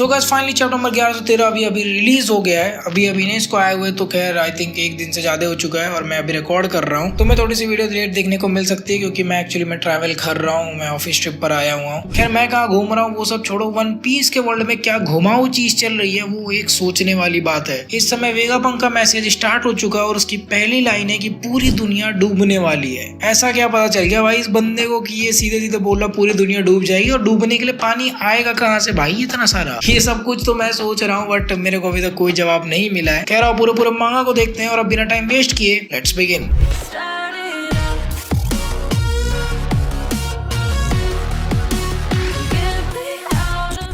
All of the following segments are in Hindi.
So guys finally chapter number 1113 अभी रिलीज हो गया है। अभी नहीं इसको आए हुए तो खैर आई थिंक एक दिन से ज्यादा हो चुका है और मैं अभी रिकॉर्ड कर रहा हूँ, तो मैं थोड़ी सी वीडियो लेट देखने को मिल सकती है क्योंकि मैं एक्चुअली मैं ट्रैवल कर रहा हूँ, मैं ऑफिस ट्रिप पर आया हुआ हूँ। खैर मैं कहाँ घूम रहा हूँ वो सब छोड़ो, वन पीस के वर्ल्ड में क्या घुमाऊ चीज चल रही है वो एक सोचने वाली बात है। इस समय वेगापंक का मैसेज स्टार्ट हो चुका है और उसकी पहली लाइन है कि पूरी दुनिया डूबने वाली है। ऐसा क्या पता चल गया भाई इस बंदे को कि ये सीधे सीधे बोल रहा पूरी दुनिया डूब जाएगी, और डूबने के लिए पानी आएगा कहाँ से भाई इतना सारा। ये सब कुछ तो मैं सोच रहा हूँ बट मेरे को अभी तक कोई जवाब नहीं मिला है। खैर पूरे मांगा को देखते हैं और अब बिना टाइम वेस्ट किए let's begin.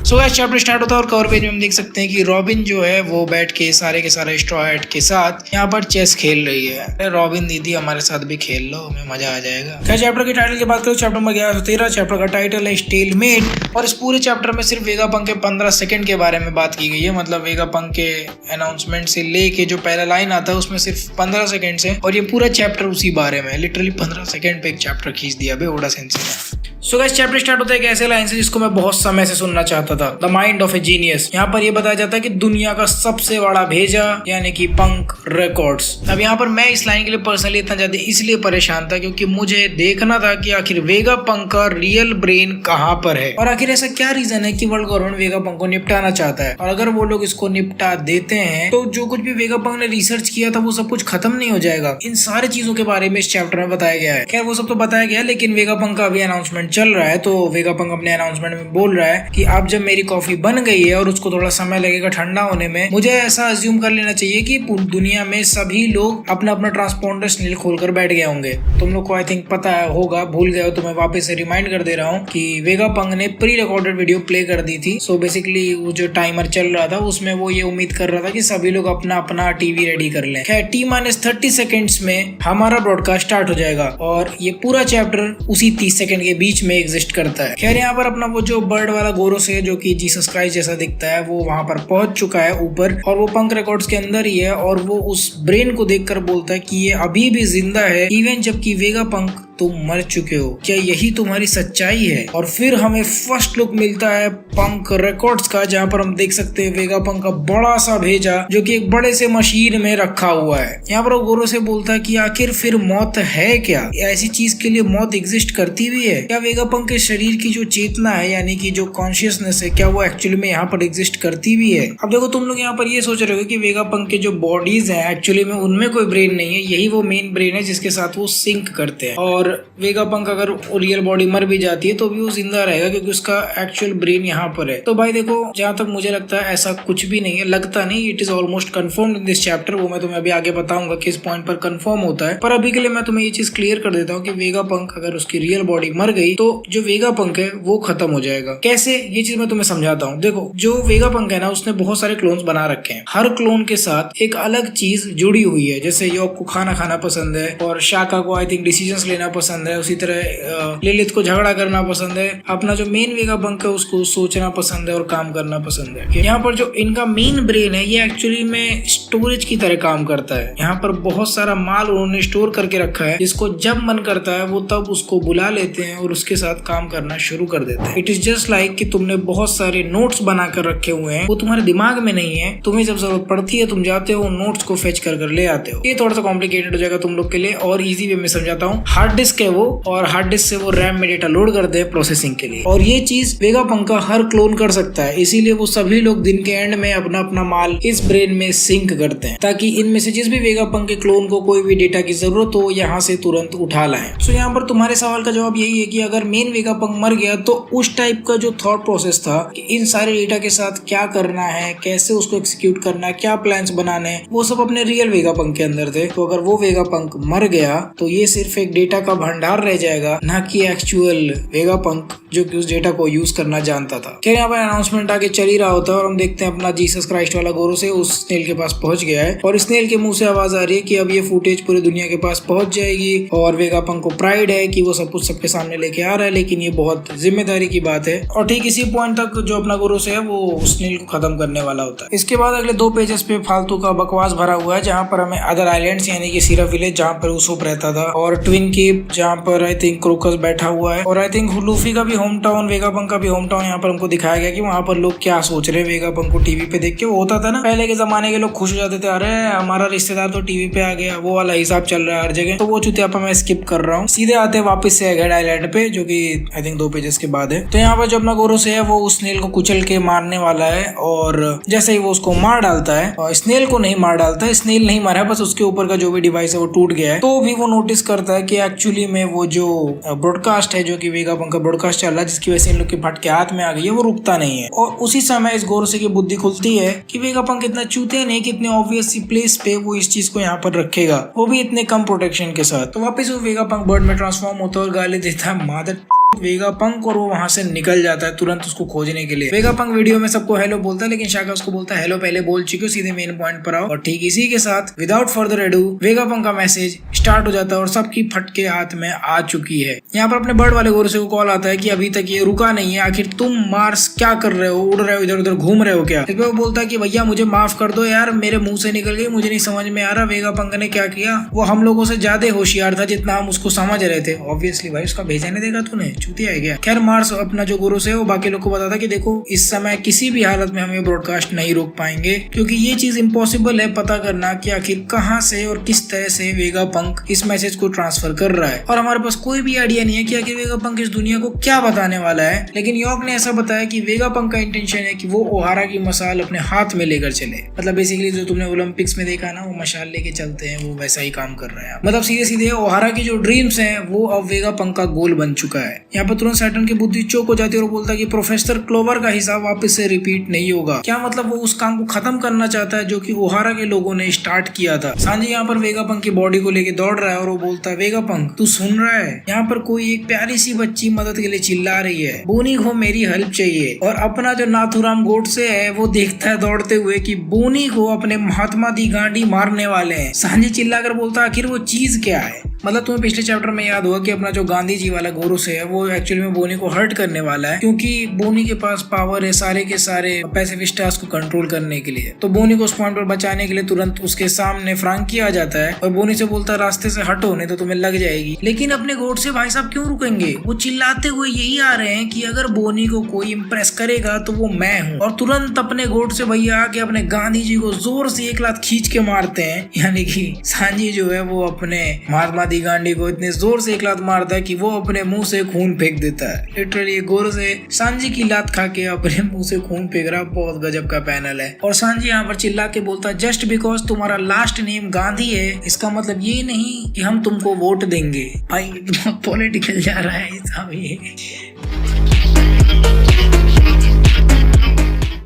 So guys chapter start होता है और कवर पेज में हम देख सकते हैं कि रॉबिन जो है वो बैठ के सारे के सारे स्ट्रॉ हैट के साथ यहाँ पर चेस खेल रही है। अरे रॉबिन दीदी हमारे साथ भी खेल लो, हमें मजा आ जाएगा। क्या चैप्टर के टाइटल की बात करो, चैप्टर नंबर 1113 चैप्टर का टाइटल है स्टेलमेट, और इस पूरे चैप्टर में सिर्फ वेगापंक के 15 सेकंड के बारे में बात की गई है। मतलब वेगापंक के अनाउंसमेंट से लेके जो पहला लाइन आता है उसमें सिर्फ 15 सेकंड है और ये पूरा चैप्टर उसी बारे में, लिटरली 15 सेकंड पे एक चैप्टर खींच दिया बे ओडा सेंसी ने। सो गाइस चैप्टर स्टार्ट होता है एक ऐसे लाइन से जिसको मैं बहुत समय से सुनना चाहता था, the mind of A genius. यहाँ पर ये बताया जाता है कि दुनिया का सबसे बड़ा भेजा यानी कि पंक रिकॉर्ड्स। अब यहाँ पर मैं इस लाइन के लिए पर्सनली इतना ज्यादा इसलिए परेशान था क्योंकि मुझे देखना था कि आखिर वेगापंक का रियल ब्रेन कहाँ पर है और आखिर ऐसा क्या रीजन है कि वर्ल्ड गवर्नमेंट वेगापंक को निपटाना चाहता है, और अगर वो लोग इसको निपटा देते हैं तो जो कुछ भी वेगापंक ने रिसर्च किया था वो सब कुछ खत्म नहीं हो जाएगा। इन सारी चीजों के बारे में इस चैप्टर में बताया गया है। खैर वो सब तो बताया गया लेकिन वेगापंक का अभी अनाउंसमेंट चल रहा है, तो वेगापंक अपने अनाउंसमेंट में बोल रहा है कि अब जब मेरी कॉफी बन गई है और उसको थोड़ा समय लगेगा ठंडा होने में, मुझे ऐसा अज्यूम कर लेना चाहिए कि दुनिया में सभी लोग अपना अपना ट्रांसपोंडर स्नील खोलकर बैठ गए होंगे। तुम लोग को आई थिंक पता होगा, भूल गए हो तो मैं वापस से रिमाइंड कर दे रहा हूँ कि वेगापंक ने प्री रिकॉर्डेड वीडियो प्ले कर दी थी। सो बेसिकली वो जो टाइमर चल रहा था उसमें वो ये उम्मीद कर रहा था कि सभी लोग अपना अपना टीवी रेडी कर लें। खैर T-30 सेकेंड्स में हमारा ब्रॉडकास्ट स्टार्ट हो जाएगा और ये पूरा चैप्टर उसी 30 सेकंड के बीच में एग्जिस्ट करता है। खैर यहाँ पर अपना वो जो बर्ड वाला गोरोस है जो कि जीसस क्राइस्ट जैसा दिखता है वो वहां पर पहुंच चुका है ऊपर, और वो पंक रिकॉर्ड्स के अंदर ही है, और वो उस ब्रेन को देखकर बोलता है कि ये अभी भी जिंदा है इवन जबकि वेगापंक तुम मर चुके हो, क्या यही तुम्हारी सच्चाई है। और फिर हमें फर्स्ट लुक मिलता है पंक रिकॉर्ड्स का जहाँ पर हम देख सकते हैं वेगापंक का बड़ा सा भेजा जो कि एक बड़े से मशीन में रखा हुआ है। यहाँ पर वो गोरो से बोलता है कि आखिर फिर मौत है क्या, ऐसी चीज के लिए मौत एग्जिस्ट करती भी है क्या, वेगापंक के शरीर की जो चेतना है यानी कि जो कॉन्शियसनेस है क्या वो एक्चुअली में यहाँ पर एग्जिस्ट करती भी है। अब देखो तुम लोग यहाँ पर ये सोच रहे हो कि वेगापंक के जो बॉडीज है एक्चुअली में उनमें कोई ब्रेन नहीं है, यही वो मेन ब्रेन है जिसके साथ वो सिंक करते हैं, और वेगापंक अगर रियल बॉडी मर भी जाती है तो भी वो जिंदा रहेगा क्योंकि उसका एक्चुअल ब्रेन यहाँ पर है। तो भाई देखो जहां तक मुझे लगता है ऐसा कुछ भी नहीं है, लगता नहीं, it is almost confirmed in this chapter. वो मैं तुम्हें अभी आगे बताऊंगा किस पॉइंट पर कंफर्म होता है, पर अभी के लिए मैं तुम्हें ये चीज क्लियर कर देता हूँ कि वेगापंक अगर उसकी रियल बॉडी मर गई तो जो वेगापंक है वो खत्म हो जाएगा। कैसे, ये चीज मैं तुम्हें समझाता हूँ। देखो जो वेगापंक है ना उसने बहुत सारे क्लोन्स बना रखे हैं, हर क्लोन के साथ एक अलग चीज जुड़ी हुई है। जैसे योक को खाना खाना पसंद है और शाका को आई थिंक डिसीजंस लेना पसंद है, उसी तरह लिलिथ को झगड़ा करना पसंद है, अपना जो मेन वेगापंक है उसको सोचना पसंद है और काम करना पसंद है। यहाँ पर जो इनका मेन ब्रेन है ये एक्चुअली में स्टोरेज की तरह काम करता है। यहाँ पर बहुत सारा माल उन्होंने स्टोर करके रखा है जिसको जब मन करता है वो तब उसको बुला लेते हैं और उसके साथ काम करना शुरू कर देते हैं। इट इज जस्ट लाइक कि तुमने बहुत सारे नोट्स बनाकर रखे हुए हैं, वो तुम्हारे दिमाग में नहीं है, तुम्हें जब जरूरत पड़ती है तुम जाते हो नोट्स को फेच कर ले आते हो। ये थोड़ा सा कॉम्प्लिकेटेड हो जाएगा तुम लोग के लिए और इजी वे में समझाता हूँ। हार्ड डिस्क है वो, और हार्ड डिस्क से वो रैम में डेटा लोड करते हैं प्रोसेसिंग के लिए, और ये चीज वेगापंक का हर क्लोन कर सकता है। इसीलिए वो सभी लोग दिन के एंड में अपना अपना माल इस ब्रेन में सिंक करते हैं ताकि इनमें से जिस भी वेगापंक के क्लोन को कोई भी डेटा की जरूरत हो यहाँ से तुरंत उठा लाएं। सो यहाँ पर तुम्हारे सवाल का जवाब यही है कि अगर मेन वेगापंक मर गया तो उस टाइप का जो थॉट प्रोसेस था कि इन सारे डेटा के साथ क्या करना है, कैसे उसको एक्सिक्यूट करना है, क्या प्लान्स बनाने हैं, वो सब अपने रियल वेगापंक के अंदर थे। तो अगर वो वेगापंक मर गया तो ये सिर्फ एक डेटा का भंडार रह जाएगा, ना कि एक्चुअल वेगापंक जो कि उस डेटा को यूज करना जानता था। क्या यहाँ पर अनाउंसमेंट आगे चल ही रहा होता है और हम देखते हैं अपना जीसस क्राइस्ट वाला गोरो से उस स्नेल के पास पहुंच गया है, और स्नेल के मुंह से आवाज आ रही है कि अब ये फुटेज पूरी दुनिया के पास पहुंच जाएगी, और वेगापंक को प्राइड है कि वो सब कुछ सबके सामने लेके आ रहा है, लेकिन ये बहुत जिम्मेदारी की बात है। और ठीक इसी पॉइंट तक जो अपना गोरो से है वो स्नेल को खत्म करने वाला होता है। इसके बाद अगले 2 पेजेस पे फालतू का बकवास भरा हुआ है जहाँ पर हमें अदर आइलैंड्स यानी कि सीरा विलेज जहाँ पर उसोप रहता था और ट्विन केप शिप जहाँ पर आई थिंक क्रोकस बैठा हुआ है और आई थिंक लूफी का भी होम टाउन, वेगापंक का भी होम टाउन यहाँ पर हमको दिखाया गया कि वहाँ पर लोग क्या सोच रहे हैं वेगापंक को टीवी पे देख के। वो होता था ना पहले के जमाने के लोग खुश हो जाते थे, अरे हमारा रिश्तेदार तो टीवी पे आ गया, वो वाला हिसाब चल रहा है हर जगह। तो वो चुतियापा मैं स्किप कर रहा हूँ, सीधे आते हैं वापस से एगहेड आइलैंड पे जो कि आई थिंक 2 पेजेस के बाद है। तो यहाँ पर जो अपना गोरो से है वो उस स्नेल को कुचल के मारने वाला है और जैसे ही वो उसको मार डालता है, और स्नेल को नहीं मार डालता है, स्नेल नहीं मारा है, बस उसके ऊपर का जो भी डिवाइस है वो टूट गया है। तो भी वो नोटिस करता है कि एक्चुअली में वो जो ब्रॉडकास्ट है जो कि वेगापंक का ब्रॉडकास्ट चल रहा है जिसकी वजह से इन लोग के फट के हाथ में आ गई है, वो रुकता नहीं है। और उसी समय इस गोरसे की बुद्धि खुलती है कि वेगापंक इतना चूतिया नहीं कि इतने ऑब्वियस सी प्लेस पे वो इस चीज को यहाँ पर रखेगा, वो भी इतने कम प्रोटेक्शन के साथ। तो वापस वो वेगापंक बर्ड में ट्रांसफॉर्म होता है और गाली देता है मादर वेगापंक, और वो वहां से निकल जाता है तुरंत उसको खोजने के लिए। वेगापंक वीडियो में सबको हेलो बोलता है, लेकिन शाका उसको बोलता है हेलो पहले बोल चुके हो, सीधे मेन पॉइंट पर आओ। और ठीक इसी के साथ विदाउट फर्दर एडू वेगापंक का मैसेज स्टार्ट हो जाता है और सबकी फटके हाथ में आ चुकी है। यहाँ पर अपने बर्ड वाले गोरसे को कॉल आता है कि अभी तक ये रुका नहीं है, आखिर तुम मार्स क्या कर रहे हो, उड़ रहे हो, इधर उधर घूम रहे हो क्या। इस पर वो बोलता है कि भैया मुझे माफ कर दो यार, मेरे मुंह से निकल गई, मुझे नहीं समझ में आ रहा वेगापंक ने क्या किया। वो हम लोगों से ज्यादा होशियार था जितना हम उसको समझ रहे थे। ऑब्वियसली भाई उसका भेजा नहीं देगा तूने, चूतिया है क्या। खैर मार्स अपना जो गुरु है वो बाकी लोग को बताता कि देखो इस समय किसी भी हालत में हम ये ब्रॉडकास्ट नहीं रोक पाएंगे, क्योंकि ये चीज इम्पॉसिबल है पता करना कि आखिर कहां से और किस तरह से वेगापंक इस मैसेज को ट्रांसफर कर रहा है। और हमारे पास कोई भी आइडिया नहीं है कि आखिर वेगापंक इस दुनिया को क्या बताने वाला है। लेकिन यॉर्क ने ऐसा बताया कि वेगापंक का इंटेंशन है कि वो ओहारा की मशाल अपने हाथ में लेकर चले। मतलब बेसिकली जो तुमने ओलंपिक्स में देखा ना, वो मशाल लेके चलते हैं, वो वैसा ही काम कर रहा है। मतलब सीधे सीधे ओहारा की जो ड्रीम्स हैं वो अब वेगापंक का गोल बन चुका है। यहाँ पर तुरंत सैटर्न की बुद्धि चौक हो जाती है और बोलता है कि प्रोफेसर क्लोवर का हिसाब वापस से रिपीट नहीं होगा। क्या मतलब वो उस काम को खत्म करना चाहता है जो कि ओहारा के लोगों ने स्टार्ट किया था। सांजी यहाँ पर वेगापंक की बॉडी को लेके दौड़ रहा है और वो बोलता है वेगापंक तू सुन रहा है, यहाँ पर कोई एक प्यारी सी बच्ची मदद के लिए चिल्ला रही है, बोनी को मेरी हेल्प चाहिए। और अपना जो नाथुराम गोडसे है वो देखता है दौड़ते हुए कि बोनी को अपने महात्मा दी गांडी मारने वाले हैं। सांजी चिल्लाकर बोलता है आखिर वो चीज क्या है। मतलब तुम्हें पिछले चैप्टर में याद होगा कि अपना जो गांधी जी वाला गोरुस है वो एक्चुअली में बोनी को हर्ट करने वाला है, क्योंकि बोनी के पास पावर है सारे के सारे पैसिफिस्टास को कंट्रोल करने के लिए। तो बोनी को उस पॉइंट पर बचाने के लिए तुरंत उसके सामने फ्रांकी आ जाता है और बोनी से बोलता है रास्ते से हटो नहीं तो तुम्हें लग जाएगी। लेकिन अपने गोड से भाई साहब क्यों रुकेंगे, वो चिल्लाते हुए यही आ रहे हैं कि अगर बोनी को कोई इम्प्रेस करेगा तो वो मैं हूँ। और तुरंत अपने गोड से भैया आके अपने गांधी जी को जोर से एक लात खींच के मारते हैं। यानी कि सांजी जो है वो अपने महात्मा दी गांधी को इतने जोर से एक लात मारता है कि वो अपने मुंह से खून फेंक देता है। लिटरली गोर से सांजी की लात खा के अपने मुंह से खून फेंक रहा। बहुत गजब का पैनल है। और सांजी यहाँ पर चिल्ला के बोलता है जस्ट बिकॉज तुम्हारा लास्ट नेम गांधी है इसका मतलब ये नहीं कि हम तुमको वोट देंगे। भाई पॉलिटिकल जा रहा है साहब ये।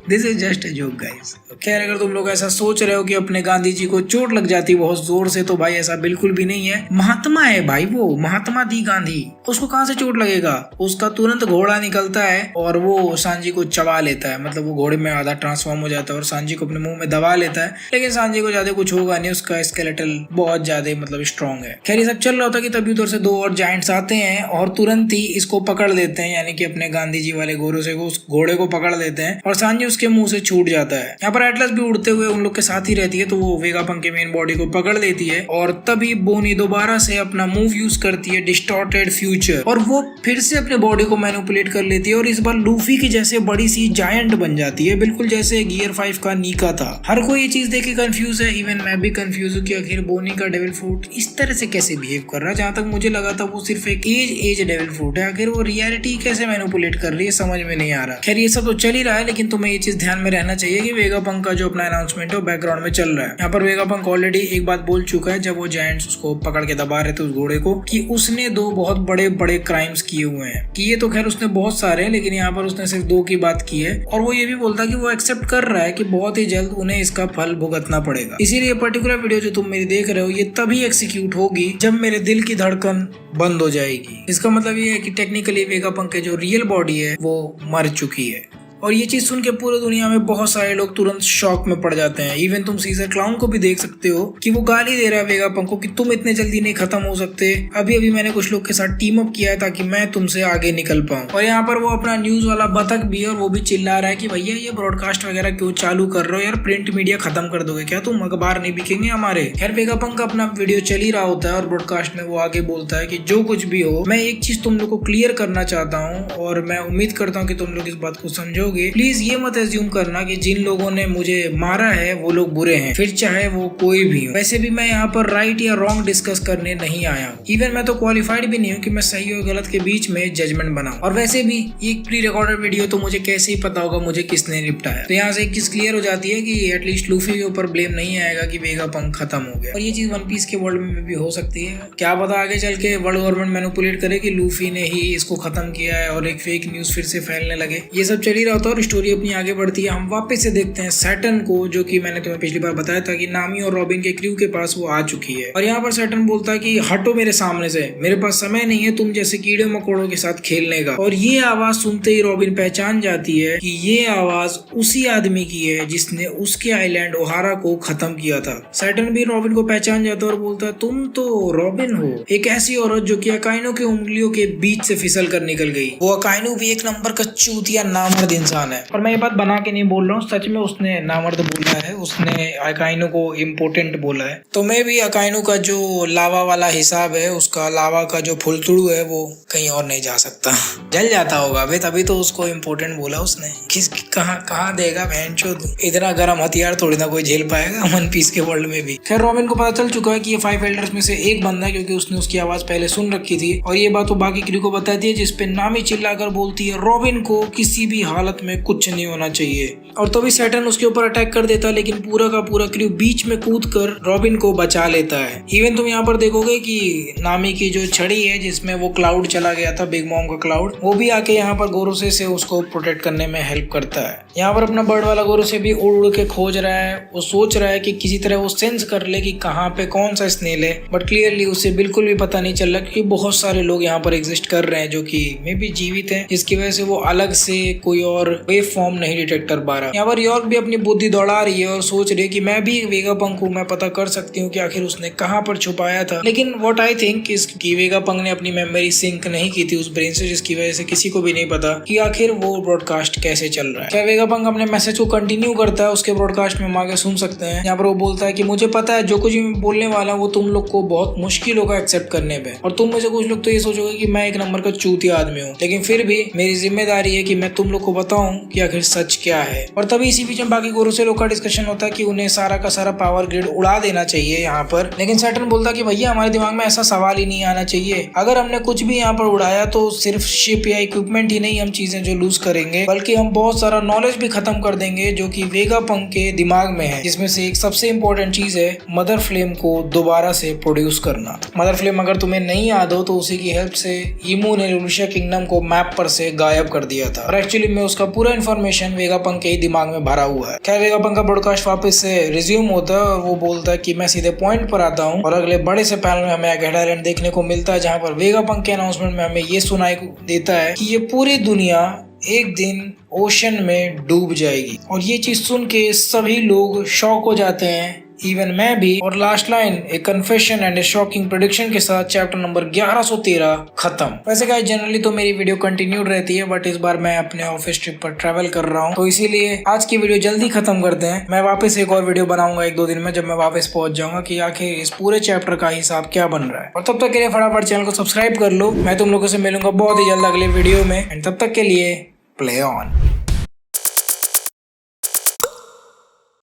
This is just a joke guys. खैर अगर तुम लोग ऐसा सोच रहे हो कि अपने गांधी जी को चोट लग जाती बहुत जोर से, तो भाई ऐसा बिल्कुल भी नहीं है। महात्मा है भाई, वो महात्मा दी गांधी, उसको कहाँ से चोट लगेगा। उसका तुरंत घोड़ा निकलता है और वो सांजी को चबा लेता है। मतलब वो घोड़े में आधा ट्रांसफॉर्म हो जाता है और सांजी को अपने मुंह में दबा लेता है। लेकिन सांजी को ज्यादा कुछ होगा नहीं, उसका स्केलेटल बहुत ज्यादा मतलब स्ट्रॉन्ग है। खैर ये सब चल रहा होता कि तभी उधर से 2 और जायंट्स आते हैं और तुरंत ही इसको पकड़ लेते हैं, यानी कि अपने गांधी जी वाले घोड़े से उस घोड़े को पकड़ लेते हैं और सांजी उसके मुंह से छूट जाता है। यहाँ पर एटलस भी उड़ते हुए उन लोग के साथ ही रहती है, तो वो वेगापंक के मेन बॉडी को पकड़ लेती है और तभी बोनी दोबारा से अपना मूव यूज करती है डिस्टॉर्टेड फ्यूचर, और वो फिर से अपने बॉडी को मैनिपुलेट कर लेती है और इस बार लूफी की जैसे बड़ी सी जायंट बन जाती है, बिल्कुल जैसे गियर 5 का नीका था। हर कोई ये चीज देख के कंफ्यूज है, इवन मैं भी कंफ्यूज हूँ कि आखिर बोनी का डेविल फ्रूट इस तरह से कैसे बिहेव कर रहा है। जहाँ तक मुझे लगा था वो सिर्फ एक एज डेविल फ्रूट है, आखिर वो रियलिटी कैसे मैनिपुलेट कर रही है समझ में नहीं आ रहा। खैर ये सब तो चल ही रहा है, लेकिन तुम्हें ये चीज ध्यान में रहना चाहिए कि वेगापंक का जो अपना अनाउंसमेंट है वो बैकग्राउंड में चल रहा है। यहाँ पर वेगापंक ऑलरेडी एक बात बोल चुका है जब वो जायंट्स उसको पकड़ के दबा रहे थे उस घोड़े को, कि उसने 2 बहुत बड़े बड़े क्राइम्स किए हुए हैं। किए तो खैर उसने बहुत सारे हैं, लेकिन यहाँ पर उसने सिर्फ 2 की बात की है। और वो ये भी बोलता है कि वो एक्सेप्ट कर रहा है कि बहुत ही जल्द उन्हें इसका फल भुगतना पड़ेगा। इसीलिए पर्टिकुलर वीडियो जो तुम मेरी देख रहे हो ये तभी एक्सिक्यूट होगी जब मेरे दिल की धड़कन बंद हो जाएगी। इसका मतलब ये है कि टेक्निकली वेगापंक के जो रियल बॉडी है वो मर चुकी है। और ये चीज सुन के पूरी दुनिया में बहुत सारे लोग तुरंत शॉक में पड़ जाते हैं। इवन तुम सीजर क्लाउन को भी देख सकते हो कि वो गाली दे रहा है वेगापंक को कि तुम इतने जल्दी नहीं खत्म हो सकते, अभी अभी मैंने कुछ लोग के साथ टीम अप किया है ताकि मैं तुमसे आगे निकल पाऊं। और यहाँ पर वो अपना न्यूज वाला बतख भी है और वो भी चिल्ला रहा है कि भैया ये ब्रॉडकास्ट वगैरह क्यों चालू कर रहे हो यार, प्रिंट मीडिया खत्म कर दोगे क्या तुम, अखबार नहीं बिकेंगे हमारे। खैर वेगापंक का अपना वीडियो चल ही रहा होता है और ब्रॉडकास्ट में वो आगे बोलता है कि जो कुछ भी हो, मैं एक चीज तुम लोग को क्लियर करना चाहता हूँ और मैं उम्मीद करता हूँ कि तुम लोग इस बात को समझोगे। प्लीज ये मत एज्यूम करना कि जिन लोगों ने मुझे मारा है वो लोग बुरे हैं, फिर चाहे वो कोई भी हो। वैसे भी मैं यहाँ पर राइट या रॉन्ग डिस्कस करने नहीं आया हूँ, इवन मैं तो क्वालिफाइड भी नहीं हूँ कि मैं सही और गलत के बीच में जजमेंट बनाऊं। और वैसे भी ये प्री रिकॉर्डेड वीडियो तो मुझे कैसे ही पता होगा मुझे किसने निपटाया। तो यहाँ से एक चीज क्लियर हो जाती है कि एटलीस्ट लूफी के ऊपर ब्लेम नहीं आएगा कि वेगापंक खत्म हो गया। और ये चीज वन पीस के वर्ल्ड में भी हो सकती है, क्या पता आगे चल के वर्ल्ड गवर्नमेंट मैनिपुलेट करे कि लूफी ने ही इसको खत्म किया है और एक फेक न्यूज फिर से फैलने लगे। ये सब चल ही रहा होता है और स्टोरी अपनी आगे बढ़ती है। हम वापस से देखते हैं सैटर्न को, जो कि मैंने तुम्हें पिछली बार बताया था कि नामी और रॉबिन के क्रू के पास वो आ चुकी है। और यहाँ पर सैटर्न बोलता है कि हटो मेरे सामने से, मेरे पास समय नहीं है तुम जैसे कीड़े मकोड़ों के साथ खेलने का। और ये आवाज सुनते ही रॉबिन पहचान जाती है कि ये आवाज उसी आदमी की है जिसने उसके आइलैंड ओहारा को खत्म किया था। सैटर्न भी रॉबिन को पहचान जाता है और बोलता है तुम तो रॉबिन हो, एक ऐसी औरत जो कि अकाइनो की उंगलियों के बीच से फिसल कर निकल गई। वो अकाइनो भी एक नंबर का चूतिया नामर्द इंसान है। और मैं ये बात बना के नहीं बोल रहा हूँ, सच में उसने नामर्द बोला है, उसने अकाइनो को इम्पोर्टेंट बोला है। तो मैं भी अकाइनो का जो लावा वाला हिसाब है, उसका लावा का जो फुलतुड़ू है वो कहीं और नहीं जा सकता, जल जाता होगा वे, तभी तो उसको इम्पोर्टेंट बोला उसने। किस कहाँ देगा बहनचोद, इतना गर्म हथियार थोड़ी ना कोई झेल पाएगा वन पीस के वर्ल्ड में भी। खैर रॉबिन को पता चल चुका है कि ये 5 एल्डर्स में से एक बंदा है, क्योंकि उसने उसकी आवाज पहले सुन रखी थी। और ये बात वो बाकी क्रू को बताती है, जिसपे नामी चिल्लाकर बोलती है रॉबिन को किसी भी हालत में कुछ नहीं होना चाहिए। और तभी सैटर्न उसके ऊपर अटैक कर देता है, लेकिन पूरा का पूरा क्रू बीच में कूद कर रॉबिन को बचा लेता है। इवन तुम यहाँ पर देखोगे कि नामी की जो छड़ी है जिसमें वो क्लाउड चला गया था, बिग मॉम का क्लाउड, वो भी आके यहाँ पर गोरोसे से उसको प्रोटेक्ट करने में हेल्प करता है। यहाँ पर अपना बर्ड वाला गोरोसे भी उड़ उड़ के खोज रहा है, वो सोच रहा है कि किसी तरह वो सेंस कर ले कि कहाँ पे कौन सा स्नेल है, बट क्लियरली उसे बिल्कुल भी पता नहीं चल रहा, क्योंकि बहुत सारे लोग यहाँ पर एग्जिस्ट कर रहे हैं जो कि मे बी जीवित हैं, जिसकी वजह से वो अलग से कोई और वेव फॉर्म नहीं डिटेक्ट कर पा रहा। यहाँ पर यॉर्क भी अपनी बुद्धि दौड़ा रही है और सोच रही है कि मैं भी वेगापंक हूँ, मैं पता कर सकती हूँ कि आखिर उसने कहाँ पर छुपाया था। लेकिन व्हाट आई थिंक कि वेगापंक ने अपनी मेमोरी सिंक नहीं की थी उस ब्रेन से, जिसकी वजह से किसी को भी नहीं पता कि आखिर वो ब्रॉडकास्ट कैसे चल रहा है। क्या वेगापंक अपने मैसेज को कंटिन्यू करता है, उसके ब्रॉडकास्ट में हम आगे सुन सकते हैं। यहाँ पर वो बोलता है कि मुझे पता है जो कुछ भी मैं बोलने वाला वो तुम लोग को बहुत मुश्किल होगा एक्सेप्ट करने पे, और तुम में से कुछ लोग तो ये सोचोगे कि मैं एक नंबर का चूतिया आदमी हूँ, लेकिन फिर भी मेरी जिम्मेदारी है कि मैं तुम लोग को बताऊं कि आखिर सच क्या है। और तभी इसी बीच में बाकी गोरोसे लोग का डिस्कशन होता है कि उन्हें सारा का सारा पावर ग्रिड उड़ा देना चाहिए यहाँ पर। लेकिन सैटर्न बोलता कि भैया हमारे दिमाग में ऐसा सवाल ही नहीं आना चाहिए, अगर हमने कुछ भी यहाँ पर उड़ाया तो सिर्फ शिप या इक्विपमेंट ही नहीं हम चीजें जो लूज करेंगे, बल्कि हम बहुत सारा नॉलेज भी खत्म कर देंगे जो कि वेगापंक के दिमाग में है, जिसमें से एक सबसे इंपॉर्टेंट चीज है मदर फ्लेम को दोबारा से प्रोड्यूस करना। मदर फ्लेम अगर तुम्हें नहीं याद हो तो उसी की हेल्प से ईमू ने लुनिशिया किंगडम को मैप पर से गायब कर दिया था, और एक्चुअली में उसका पूरा इन्फॉर्मेशन वेगापंक के ही दिमाग में भरा हुआ है। खैर वेगापंक का ब्रॉडकास्ट वापस से रिज्यूम होता है और वो बोलता है कि मैं सीधे पॉइंट पर आता हूँ, और अगले बड़े से पैनल में हमें एगहेड आइलैंड देखने को मिलता है, जहाँ पर वेगापंक के अनाउंसमेंट में हमें ये सुनाई देता है कि ये पूरी दुनिया एक दिन ओशन में डूब जाएगी। और ये चीज सुन के सभी लोग शॉक हो जाते हैं, इवन मैं भी। और last line A confession and A shocking prediction के साथ चैप्टर नंबर 1113 खत्म। वैसे गाइस जनरली तो मेरी वीडियो कंटिन्यूड रहती है, बट इस बार मैं अपने ऑफिस ट्रिप पर ट्रैवल कर रहा हूँ, तो इसीलिए आज की वीडियो जल्दी खत्म करते हैं। मैं वापस एक और वीडियो बनाऊंगा 1-2 दिन में, जब मैं वापस पहुंच जाऊंगा कि आखिर इस पूरे चैप्टर का हिसाब क्या बन रहा है। और तब तक के लिए फटाफट चैनल को सब्सक्राइब कर लो। मैं तुम लोगों से मिलूंगा बहुत ही जल्द अगले वीडियो में, एंड तब तक के लिए प्ले ऑन।